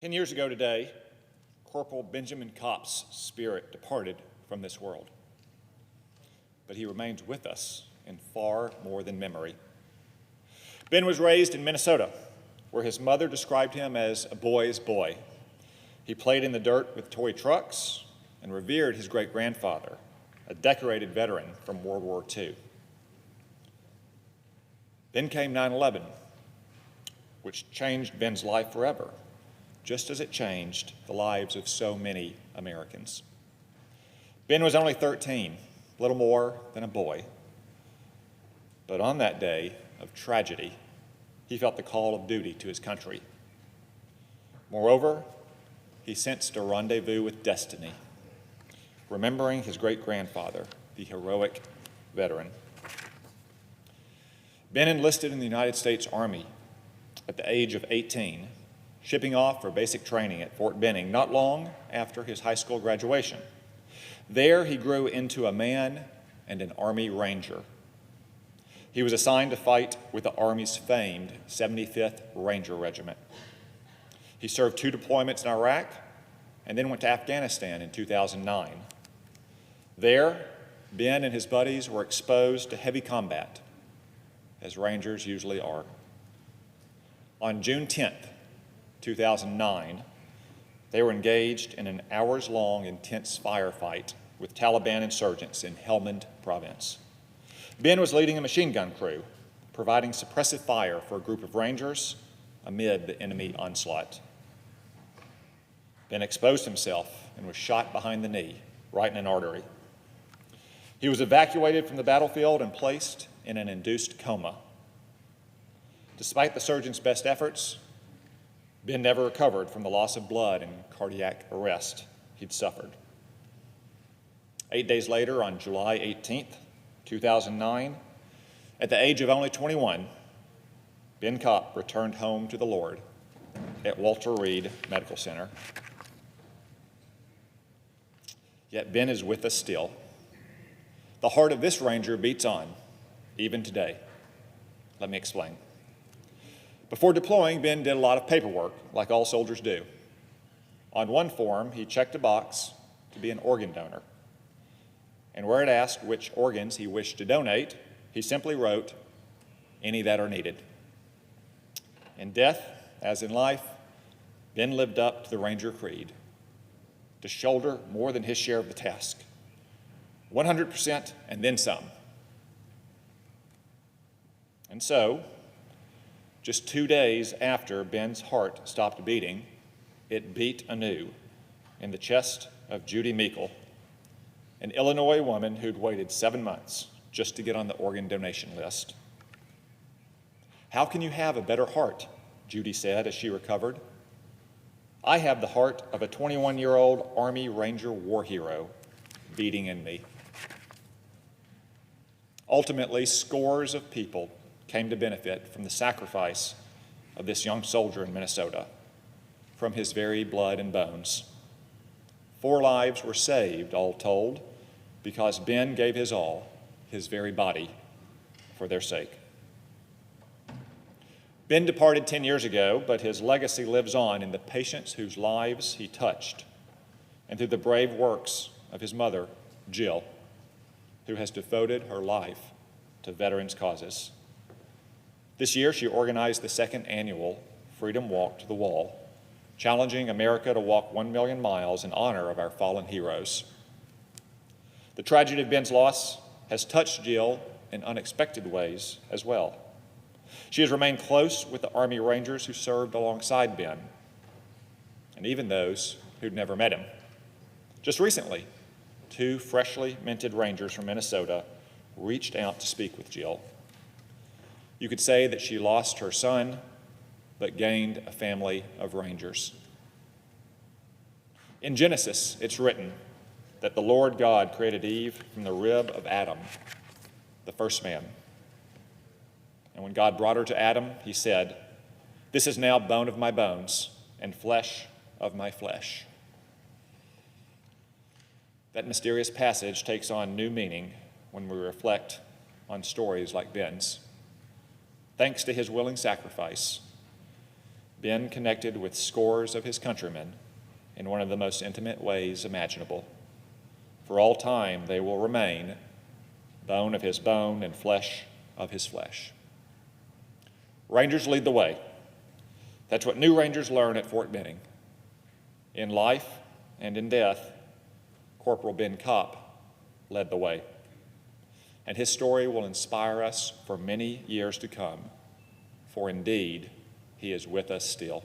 10 years ago today, Corporal Benjamin Kopp's spirit departed from this world. But he remains with us in far more than memory. Ben was raised in Minnesota, where his mother described him as a boy's boy. He played in the dirt with toy trucks and revered his great-grandfather, a decorated veteran from World War II. Then came 9/11, which changed Ben's life forever, just as it changed the lives of so many Americans. Ben was only 13, little more than a boy. But on that day of tragedy, he felt the call of duty to his country. Moreover, he sensed a rendezvous with destiny, remembering his great-grandfather, the heroic veteran. Ben enlisted in the United States Army at the age of 18, shipping off for basic training at Fort Benning not long after his high school graduation. There he grew into a man and an Army Ranger. He was assigned to fight with the Army's famed 75th Ranger Regiment. He served 2 deployments in Iraq and then went to Afghanistan in 2009. There, Ben and his buddies were exposed to heavy combat, as Rangers usually are. On June 10th, 2009, they were engaged in an hours-long intense firefight with Taliban insurgents in Helmand province. Ben was leading a machine gun crew, providing suppressive fire for a group of Rangers amid the enemy onslaught. Ben exposed himself and was shot behind the knee, right in an artery. He was evacuated from the battlefield and placed in an induced coma. Despite the surgeon's best efforts, Ben never recovered from the loss of blood and cardiac arrest he'd suffered. 8 days later, on July 18th, 2009, at the age of only 21, Ben Kopp returned home to the Lord at Walter Reed Medical Center. Yet Ben is with us still. The heart of this Ranger beats on, even today. Let me explain. Before deploying, Ben did a lot of paperwork, like all soldiers do. On one form, he checked a box to be an organ donor. And where it asked which organs he wished to donate, he simply wrote, "Any that are needed." In death, as in life, Ben lived up to the Ranger creed, to shoulder more than his share of the task, 100% and then some. And so, just 2 days after Ben's heart stopped beating, it beat anew in the chest of Judy Meikle, an Illinois woman who'd waited 7 months just to get on the organ donation list. "How can you have a better heart?" Judy said as she recovered. "I have the heart of a 21-year-old Army Ranger war hero beating in me." Ultimately, scores of people came to benefit from the sacrifice of this young soldier in Minnesota, from his very blood and bones. 4 lives were saved, all told, because Ben gave his all, his very body, for their sake. Ben departed 10 years ago, but his legacy lives on in the patients whose lives he touched, and through the brave works of his mother, Jill, who has devoted her life to veterans' causes. This year, she organized the 2nd annual Freedom Walk to the Wall, challenging America to walk 1 million miles in honor of our fallen heroes. The tragedy of Ben's loss has touched Jill in unexpected ways as well. She has remained close with the Army Rangers who served alongside Ben, and even those who'd never met him. Just recently, 2 freshly minted Rangers from Minnesota reached out to speak with Jill. You could say that she lost her son, but gained a family of Rangers. In Genesis, it's written that the Lord God created Eve from the rib of Adam, the first man. And when God brought her to Adam, he said, "This is now bone of my bones and flesh of my flesh." That mysterious passage takes on new meaning when we reflect on stories like Ben's. Thanks to his willing sacrifice, Ben connected with scores of his countrymen in one of the most intimate ways imaginable. For all time, they will remain bone of his bone and flesh of his flesh. Rangers lead the way. That's what new Rangers learn at Fort Benning. In life and in death, Corporal Ben Kopp led the way. And his story will inspire us for many years to come, for indeed, he is with us still.